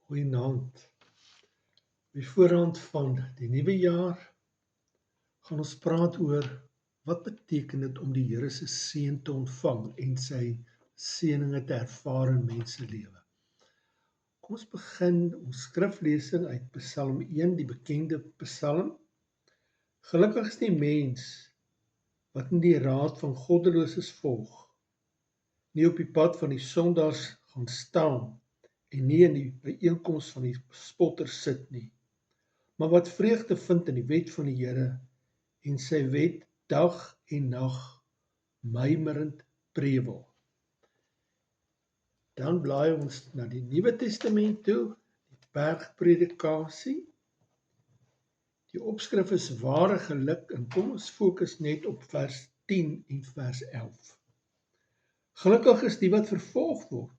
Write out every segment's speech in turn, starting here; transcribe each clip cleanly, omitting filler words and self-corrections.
Goeienaand. Die voorrand van die nuwe jaar gaan ons praat oor wat beteken dit om die Here se seën te ontvang en sy seëninge te ervaar in mense lewe. Kom ons begin ons skriflesing uit Psalm 1, die bekende Psalm. Gelukkig is die mens wat nie die raad van goddeloses volg, nie op die pad van die sondaars gaan staan en nie in die byeenkoms van die spotters sit nie, maar wat vreugde vind in die wet van die Here en sy wet dag en nag mymerend prewel. Dan blaai ons na die Nuwe Testament toe, die bergpredikasie. Die opskrif is ware geluk en kom ons fokus net op vers 10 en vers 11. Gelukkig is die wat vervolg word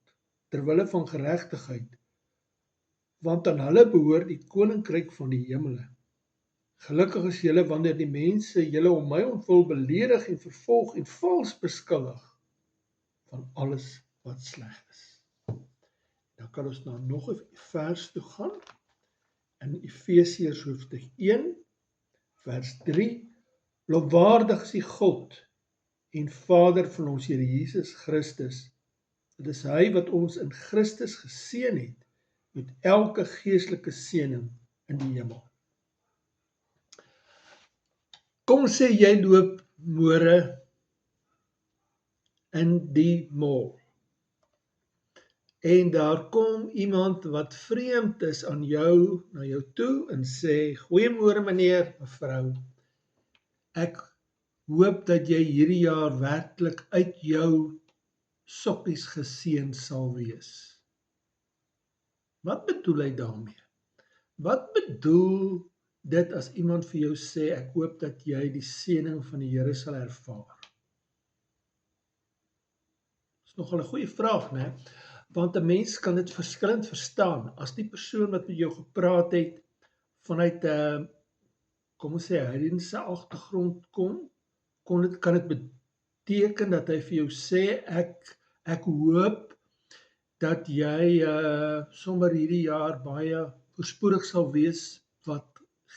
ter wille van geregtigheid, want aan hulle behoort die koninkryk van die hemele. Gelukkig is julle wanneer die mense julle om my ontwil beledig en vervolg en vals beskuldig van alles wat sleg is. Dan kan ons nou nog 'n vers toe gaan in Efesiërs hoofstuk 1 vers 3. Lofwaardig is die God en Vader van ons Here Jesus Christus. Dit is hy wat ons in Christus geseën het met elke geestelike seëning in die hemel. Kom ons sê jy loop môre in die mall en daar kom iemand wat vreemd is aan jou, na jou toe en sê, goeiemôre meneer, mevrou, ek hoop dat jy hierdie jaar werklik uit jou sokkies geseën sal wees. Wat bedoel hy daarmee? Wat bedoel dit as iemand vir jou sê, ek hoop dat jy die seëning van die Here sal ervaar? Dis nogal 'n goeie vraag, né? Want 'n mens kan dit verskillend verstaan. As die persoon wat met jou gepraat het vanuit 'n, kom ons sê, heidense agtergrond kom, kan dit beteken dat hy vir jou sê, ek hoop dat jy sommer hierdie jaar baie voorspoedig sal wees wat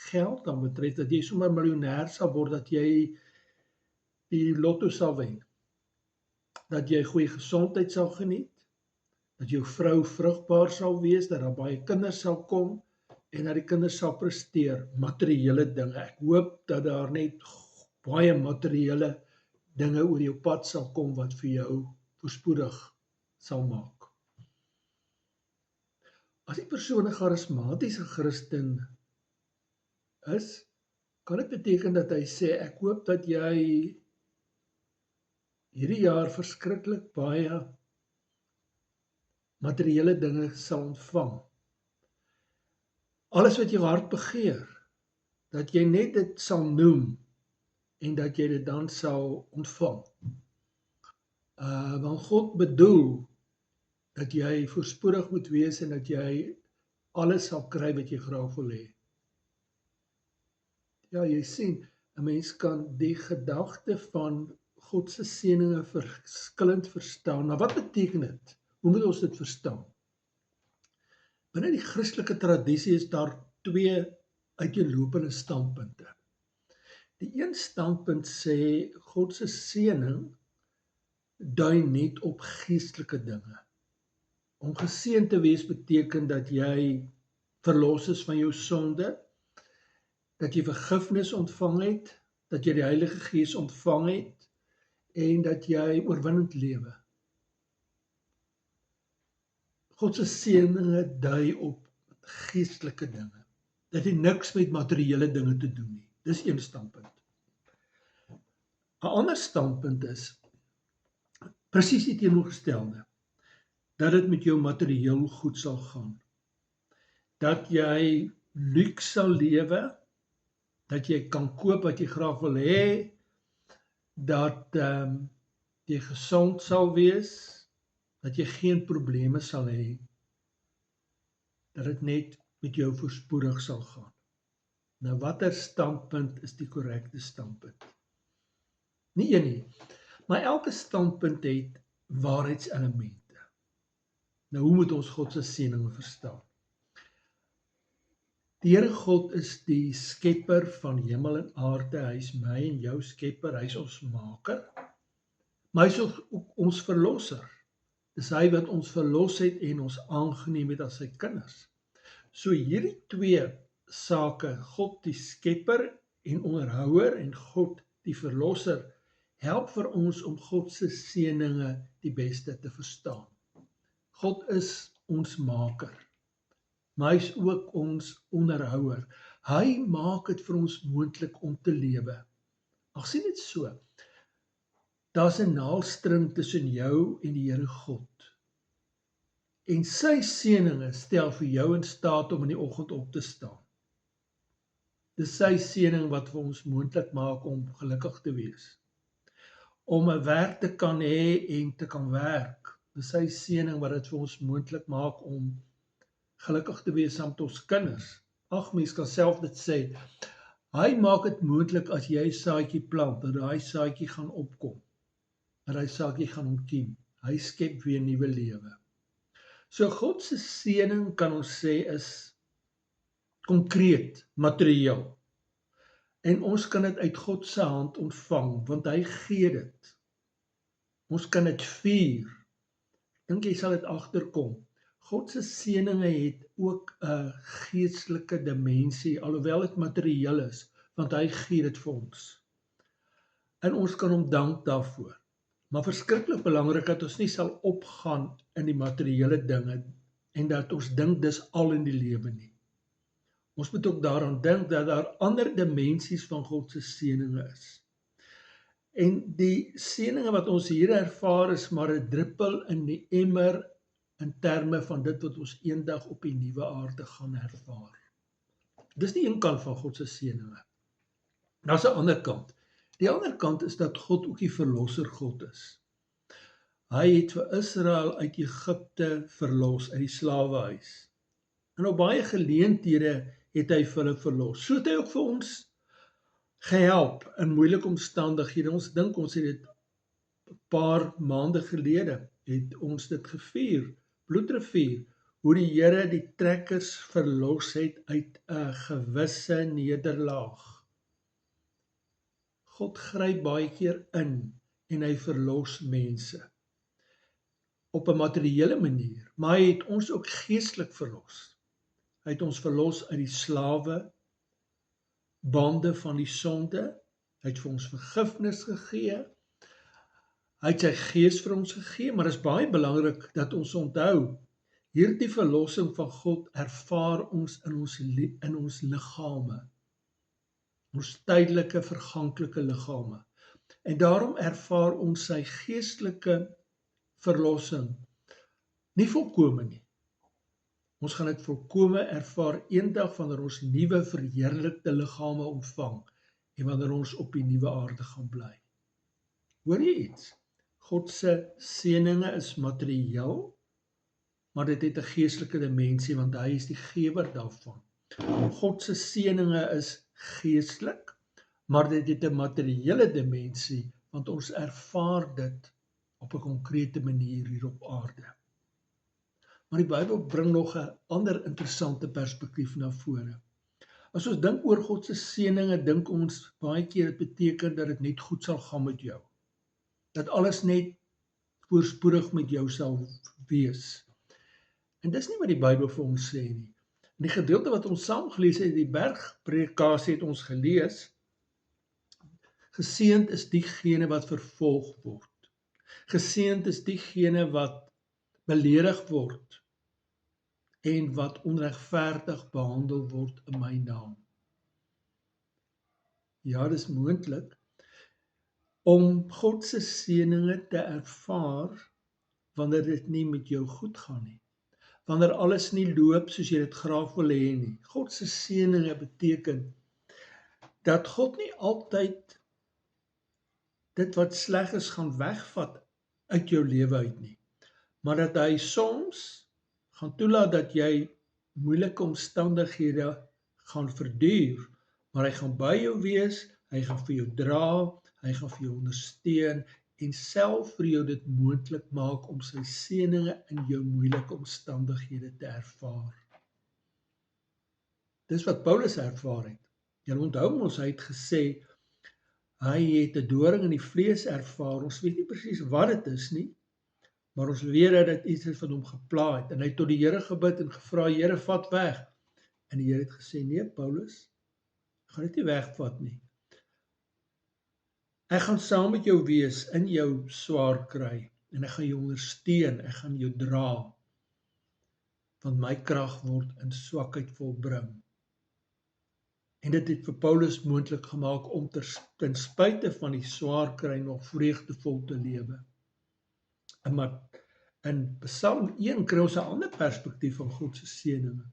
geld dan betref, dat jy sommer miljonair sal word, dat jy die lotto sal wen, dat jy goeie gesondheid sal geniet, dat jou vrou vrugbaar sal wees, dat daar baie kinders sal kom en dat die kinders sal presteer, materiële dinge. Ek hoop dat daar net baie materiële dinge oor jou pad sal kom wat vir jou voorspoedig sal maak. As die persoon 'n charismatiese Christen is, kan dit beteken dat hy sê, ek hoop dat jy hierdie jaar verskriklik baie materiële dinge sal ontvang. Alles wat jou hart begeer, dat jy net dit sal noem en dat jy dit dan sal ontvang. Want God bedoel dat jy voorspoedig moet wees en dat jy alles sal kry wat jy graag wil hê. Ja, jy sien, 'n mens kan die gedagte van God se seëninge verskillend verstaan. Maar wat beteken dit? Hoe moet ons dit verstaan? Binne die Christelike tradisie is daar twee uiteenlopende standpunte. Die een standpunt sê God se seëning dui net op geestelike dinge. Om geseën te wees beteken dat jy verlos is van jou sonde, dat jy vergifnis ontvang het, dat jy die Heilige Gees ontvang het en dat jy oorwinnend lewe. God se seëninge dui op geestelike dinge. Dit het niks met materiële dinge te doen nie. Dis een standpunt. 'n Ander standpunt is presies die teenoorgestelde. Dat dit met jou materieel goed sal gaan. Dat jy luks sal lewe, dat jy kan koop wat jy graag wil hê, dat jy gesond sal wees, dat jy geen probleme sal hê, dat dit net met jou voorspoedig sal gaan. Nou watter standpunt is die korrekte standpunt? Nie een nie, maar elke standpunt het waarheidselemente. Nou hoe moet ons God se seëninge verstaan? Die Here God is die skepper van hemel en aarde, hy is my en jou skepper, hy is ons maker, maar hy is ook ons verlosser. Dis hy wat ons verlos het en ons aangeneem het as sy kinders. So hierdie twee sake, God die skepper en onderhouer en God die verlosser, help vir ons om God se seëninge die beste te verstaan. God is ons maker, maar hy is ook ons onderhouer. Hy maak dit vir ons moontlik om te lewe. Ag, sien dit so. Daar's 'n naaldstring tussen jou en die Here God. En sy seëninge stel vir jou in staat om in die oggend op te staan. Dis sy seëning wat vir ons moontlik maak om gelukkig te wees. Om 'n werk te kan hê en te kan werk. Dis sy seëning wat dit vir ons moontlik maak om gelukkig te wees saam met ons kinders. Ag, mens kan self dit sê. Hy maak dit moontlik as jy 'n saadjie plant, dat daai saadjie gaan opkom. Dat hy saadjie gaan ontkiem. Hy skep weer nuwe lewe. So God se seëning kan ons sê is konkreet, materieel. En ons kan dit uit God se hand ontvang, want hy gee dit. Ons kan dit vier. Dink jy sal dit agterkom. God se seëninge het ook 'n geestelike dimensie, alhoewel dit materieel is, want hy gee dit vir ons. En ons kan hom dank daarvoor. Maar verskriklik belangrik dat ons nie sal opgaan in die materiële dinge en dat ons dink dis al in die lewe nie. Ons moet ook daaraan dink dat daar ander dimensies van God se seëninge is. En die seëninge wat ons hier ervaar is maar 'n druppel in die emmer in terme van dit wat ons eendag op die nuwe aarde gaan ervaar. Dis die een kant van God se seëninge. Daar's 'n ander kant. Die ander kant is dat God ook die verlosser God is. Hy het vir Israel uit Egipte verlos, uit die slawehuis. En op baie geleenthede het hy vir hulle verlos. So het hy ook vir ons gehelp in moeilike omstandighede. Ons dink ons het dit 'n paar maande gelede het ons dit gevier, Bloedrivier, hoe die Here die trekkers verlos het uit 'n gewisse nederlaag. God gryp baie keer in en hy verlos mense op 'n materiële manier, maar hy het ons ook geestelik verlos. Hy het ons verlos uit die slawe bande van die sonde. Hy het vir ons vergifnis gegee. Hy het sy gees vir ons gegee, maar dit is baie belangrik dat ons onthou, hierdie verlossing van God ervaar ons in ons liggame, ons tydelike verganklike liggame. En daarom ervaar ons sy geestelike verlossing nie volkome nie. Ons gaan dit volkome ervaar eendag wanneer ons nuwe verheerlikte liggame ontvang en wanneer ons op die nuwe aarde gaan bly. Hoor jy iets? God se seëninge is materieel, maar dit het 'n geestelike dimensie want hy is die gewer daarvan. God se seëninge is geestelik, maar dit het 'n materiële dimensie want ons ervaar dit op 'n konkrete manier hier op aarde. Maar die Bybel bring nog 'n ander interessante perspektief na vore. As ons dink oor God se seëninge, dink ons baie keer dit beteken dat dit net goed sal gaan met jou. Dat alles net voorspoedig met jou sal wees. En dis nie wat die Bybel vir ons sê nie. In die gedeelte wat ons saam gelees het, die bergpredikasie het ons gelees, geseënd is diegene wat vervolg word. Geseënd is diegene wat beledig word en wat onregverdig behandel word in my naam. Ja, dis moontlik om God se seëninge te ervaar wanneer dit nie met jou goed gaan nie. Wanneer alles nie loop soos jy dit graag wil hê nie. God se seëninge beteken dat God nie altyd dit wat sleg is gaan wegvat uit jou lewe uit nie, maar dat hy soms gaan toelaat dat jy moeilike omstandighede gaan verduur, maar hy gaan by jou wees, hy gaan vir jou dra, hy gaan vir jou ondersteun en self vir jou dit moontlik maak om sy seëninge in jou moeilike omstandighede te ervaar. Dis wat Paulus ervaar het. Jy onthou ons, hy het gesê, hy het 'n doring in die vlees ervaar. Ons weet nie presies wat dit is nie, maar ons weet dat dit iets is wat hom gepla het. En hy het tot die Here gebid en gevra, Here, vat weg. En die Here het gesê, nee Paulus, ek gaan dit nie wegvat nie. Ek gaan saam met jou wees in jou swaar kry. En ek gaan jou ondersteun, ek gaan jou dra. Want my krag word in swakheid volbring. En dit het vir Paulus moontlik gemaak om ten spyte van die swaar kry nog vreugdevol te lewe. Maar in Psalm 1 kry ons 'n ander perspektief van God se seëninge.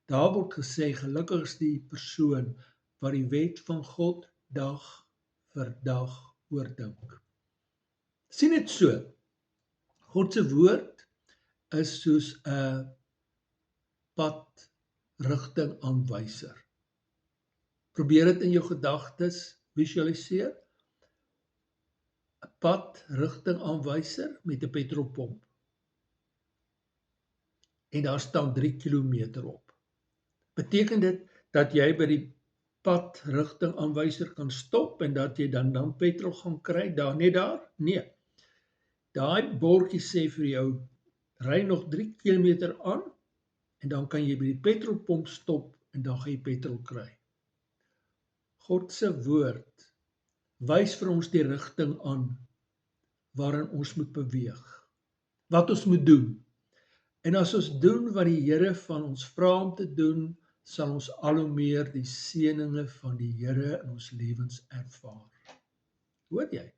Daar word gesê, gelukkig is die persoon wat die wet van God dag vir dag oordink. Sien dit so, God se woord is soos 'n padrigtingaanwyser. Probeer dit in jou gedagtes visualiseer. 'n Padrigtingaanwyser met 'n petrolpomp. En daar staan 3 kilometer op. Beteken dit dat jy by die padrigtingaanwyser kan stop en dat jy dan petrol gaan kry net daar? Nee. Daai bordjie sê vir jou, ry nog 3 kilometer aan en dan kan jy by die petrolpomp stop en dan gaan jy petrol kry. God se woord wys vir ons die rigting aan waarin ons moet beweeg, wat ons moet doen. En as ons doen wat die Here van ons vra om te doen, sal ons al hoe meer die seëninge van die Here in ons lewens ervaar. Hoor jy?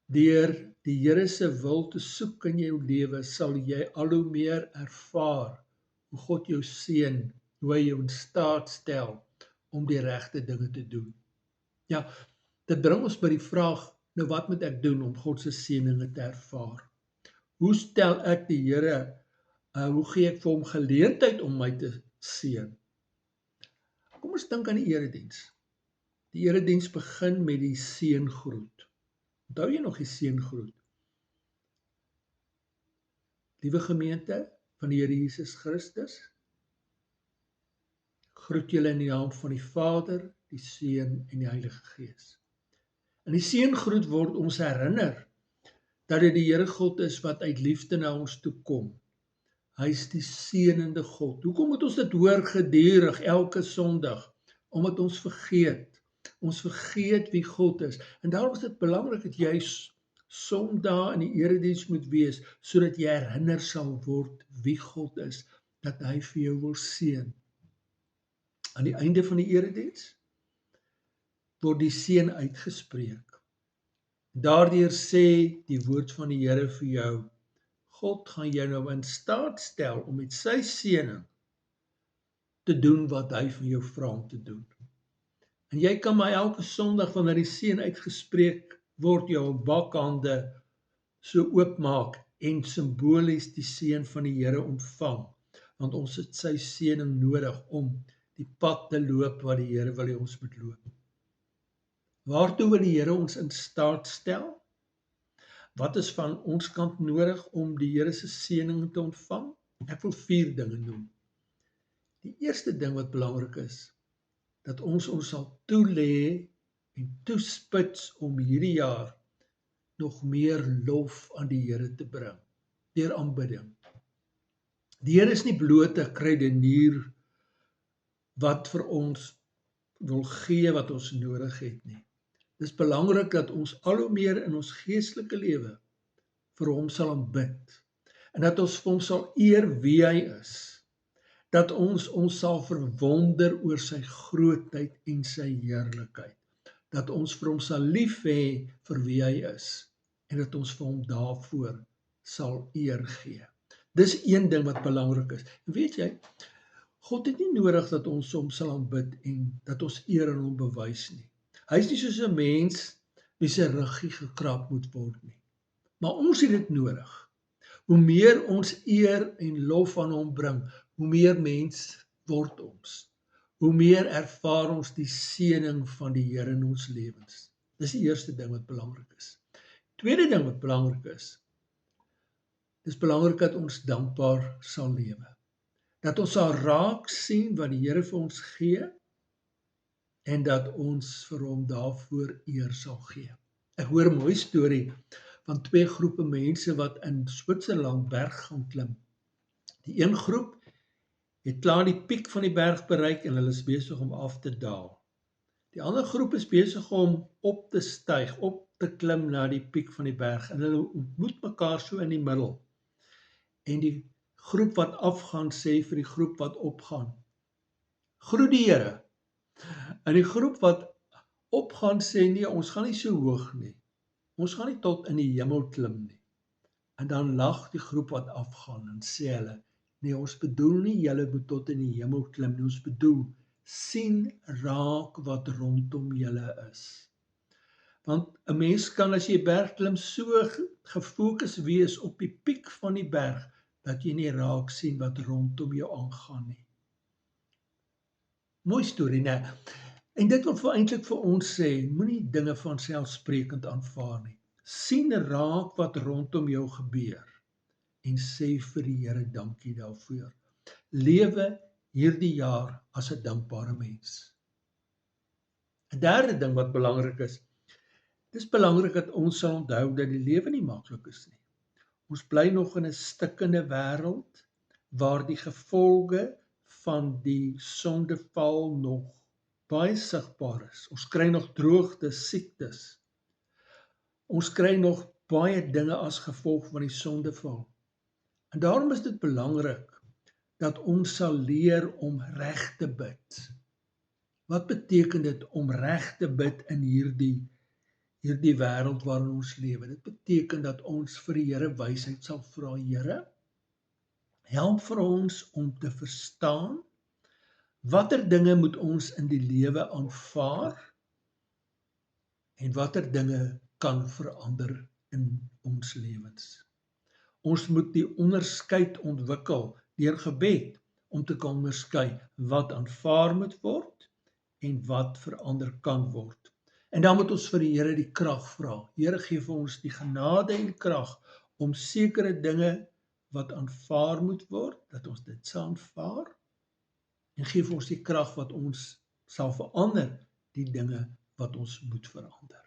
Deur die Here se wil te soek in jou lewe, sal jy al hoe meer ervaar hoe God jou seën, hoe hy jou in staat stel om die regte dinge te doen. Ja, dit bring ons by die vraag, nou wat moet ek doen om God se seëninge te ervaar? Hoe stel ek die Here, hoe gee ek vir hom geleentheid om my te seën? Kom ons dink aan die erediens. Die erediens begin met die seëngroet. Onthou jy nog die seëngroet? Liewe gemeente van die Here Jesus Christus, groet julle in die naam van die Vader, die Seun en die Heilige Gees. In die seëngroet word ons herinner dat dit die Here God is wat uit liefde na ons toe kom. Hy is die seënende God. Hoekom moet ons dit hoor gedurig elke Sondag? Omdat ons vergeet wie God is. En daarom is dit belangrik dat jy Sondag in die erediens moet wees, sodat jy herinner sal word wie God is, dat hy vir jou wil seën. Aan die einde van die erediens word die seën uitgespreek. Daardeur sê die woord van die Here vir jou, God gaan jou nou in staat stel om met sy seëning te doen wat hy van jou vra om te doen. En jy kan maar elke Sondag wanneer die seën uitgespreek word, jou bakhande so oopmaak en simbolies die seën van die Here ontvang, want ons het sy seëning nodig om die pad te loop wat die Here wil hê ons moet loop. Waartoe wil die Here ons in staat stel? Wat is van ons kant nodig om die Here se seëning te ontvang? Ek wil 4 dinge noem. Die eerste ding wat belangrik is, dat ons sal toelê en toespits om hierdie jaar nog meer lof aan die Here te bring, deur aanbidding. Die Here is nie bloot 'n kruidenier wat vir ons wil gee wat ons nodig het nie. Dit is belangrik dat ons al hoe meer in ons geestelike lewe vir hom sal aanbid en dat ons vir hom sal eer wie hy is. Dat ons sal verwonder oor sy grootheid en sy heerlikheid. Dat ons vir hom sal lief hê vir wie hy is en dat ons vir hom daarvoor sal eer gee. Dis een ding wat belangrik is. En weet jy, God het nie nodig dat ons hom sal aanbid en dat ons eer aan hom bewys nie. Hy is nie soos 'n mens wie sy ruggie gekrap moet word nie. Maar ons het dit nodig. Hoe meer ons eer en lof aan hom bring, hoe meer mens word ons. Hoe meer ervaar ons die seëning van die Here in ons lewens. Dis die eerste ding wat belangrik is. Tweede ding wat belangrik is, dis belangrik dat ons dankbaar sal lewe. dat ons sal raak sien wat die Here vir ons gee en dat ons vir hom daarvoor eer sal gee. Ek hoor 'n mooi storie van 2 groepe mense wat in Switserland berg gaan klim. Die een groep het klaar die piek van die berg bereik en hulle is besig om af te daal. Die ander groep is besig om op te styg, op te klim na die piek van die berg en hulle ontmoet mekaar so in die middel. En die groep wat afgaan sê vir die groep wat opgaan: "Groet die Here." En die groep wat opgaan sê: "Nee, ons gaan nie so hoog nie. Ons gaan nie tot in die hemel klim nie." En dan lag die groep wat afgaan en sê hulle: "Nee, ons bedoel nie julle moet tot in die hemel klim nie. Ons bedoel sien raak wat rondom julle is." Want 'n mens kan as jy berg klim so gefokus wees op die piek van die berg dat jy nie raak sien wat rondom jou aangaan nie. Mooi storie, né? En dit wil eintlik vir ons sê, moenie dinge van selfsprekend aanvaar nie. Sien raak wat rondom jou gebeur en sê vir die Here dankie daarvoor. Lewe hierdie jaar as 'n dankbare mens. 'n Derde ding wat belangrik is, dis belangrik dat ons sal onthou dat die lewe nie maklik is nie. Ons bly nog in 'n stikkende wêreld waar die gevolge van die sondeval nog baie sigbaar is. Ons kry nog droogtes, siektes. Ons kry nog baie dinge as gevolg van die sondeval. En daarom is dit belangrik dat ons sal leer om reg te bid. Wat beteken dit om reg te bid in hierdie wêreld waarin ons lewe? Dit beteken dat ons vir die Here wysheid sal vra. Here, help vir ons om te verstaan watter dinge moet ons in die lewe aanvaar en watter dinge kan verander in ons lewens. Ons moet die onderskeid ontwikkel deur gebed om te kan onderskei wat aanvaar moet word en wat verander kan word. En dan moet ons vir die Here die krag vra. Here, gee vir ons die genade en krag om sekere dinge wat aanvaar moet word, dat ons dit sal aanvaar, en gee vir ons die krag wat ons sal verander, die dinge wat ons moet verander.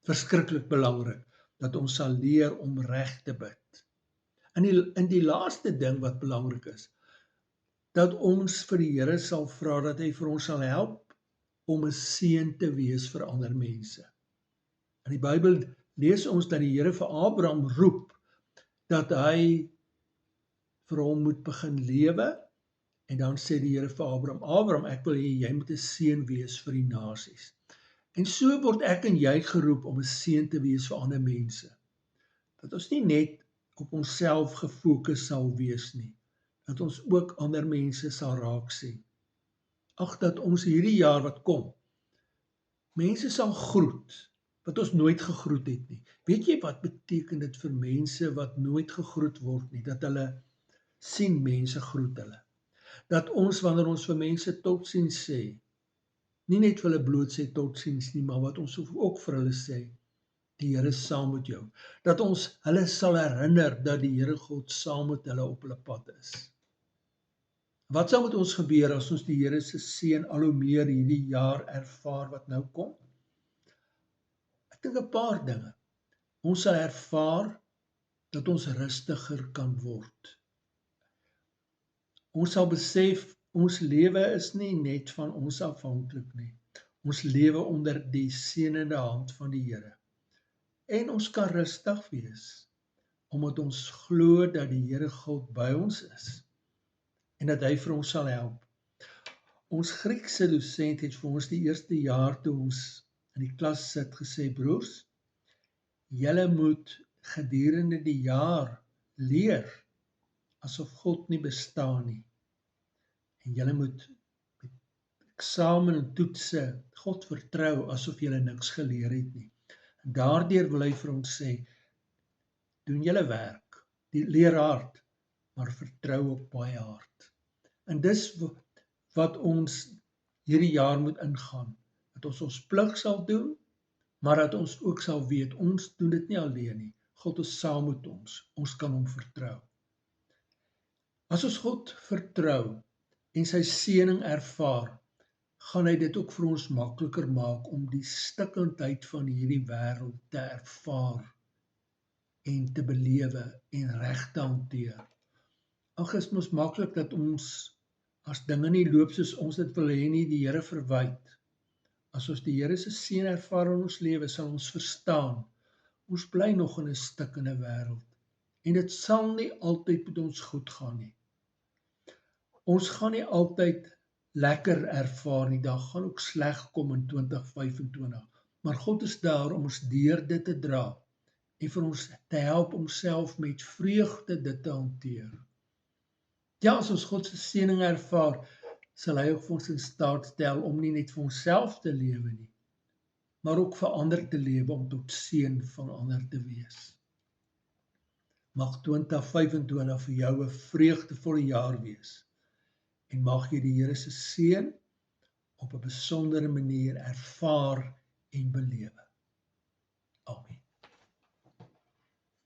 Verskriklik belangrik dat ons sal leer om reg te bid. En die laaste ding wat belangrik is, dat ons vir die Here sal vra dat hy vir ons sal help om 'n seën te wees vir ander mense. In die Bybel lees ons dat die Here vir Abraham roep dat hy vir hom moet begin lewe, en dan sê die Here vir Abraham: "Abraham, ek wil hê jy moet 'n seën wees vir die nasies." En so word ek en jy geroep om 'n seën te wees vir ander mense. Dat ons nie net op onsself gefokus sal wees nie, dat ons ook ander mense sal raak sien. Ag, dat ons hierdie jaar wat kom, mense sal groet wat ons nooit gegroet het nie. Weet jy wat beteken dit vir mense wat nooit gegroet word nie, dat hulle sien mense groet hulle. Dat ons, wanneer ons vir mense totsiens sê, nie net vir hulle bloot sê totsiens nie, maar wat ons ook vir hulle sê, die Here is saam met jou. Dat ons hulle sal herinner dat die Here God saam met hulle op hulle pad is. Wat sal met ons gebeur as ons die Here se seën al hoe meer hierdie jaar ervaar wat nou kom? Ek dink 'n paar dinge. Ons sal ervaar dat ons rustiger kan word. Ons sal besef, ons lewe is nie net van ons afhanklik nie. Ons lewe onder die seënende hand van die Here. En ons kan rustig wees, omdat ons glo dat die Here God by ons is, en dat hy vir ons sal help. Ons Griekse dosent het vir ons die eerste jaar toe ons in die klas sit gesê: "Broers, julle moet gedurende die jaar leer asof God nie bestaan nie. En julle moet met eksamen en toetse God vertrou asof julle niks geleer het nie." En daardeur wil hy vir ons sê, doen julle werk, leer hard, maar vertrou ook baie hard. En dis wat ons hierdie jaar moet ingaan, dat ons ons plig sal doen, maar dat ons ook sal weet, ons doen dit nie alleen nie. God is saam met ons kan hom vertrou. As ons God vertrou en sy seëning ervaar, gaan hy dit ook vir ons makliker maak om die stikkindheid van hierdie wêreld te ervaar en te belewe en reg te hanteer. Ag, is mos maklik dat ons, as dinge nie loop soos ons dit wil hê nie, die Here verwyd. As ons die Here se seën ervaar in ons lewe, sal ons verstaan, ons bly nog in 'n stikkende wêreld en dit sal nie altyd met ons goed gaan nie. Ons gaan nie altyd lekker ervaar nie, daar gaan ook sleg kom in 2025, maar God is daar om ons deur dit te dra en vir ons te help om self met vreugde dit te hanteer. Ja, as ons God se seëning ervaar, sal hy ook vir ons in staat stel om nie net vir onsself te lewe nie, maar ook vir ander te lewe om tot seën van ander te wees. Mag 2025 vir jou 'n vreugdevolle jaar wees en mag jy die Here se seën op 'n besondere manier ervaar en belewe.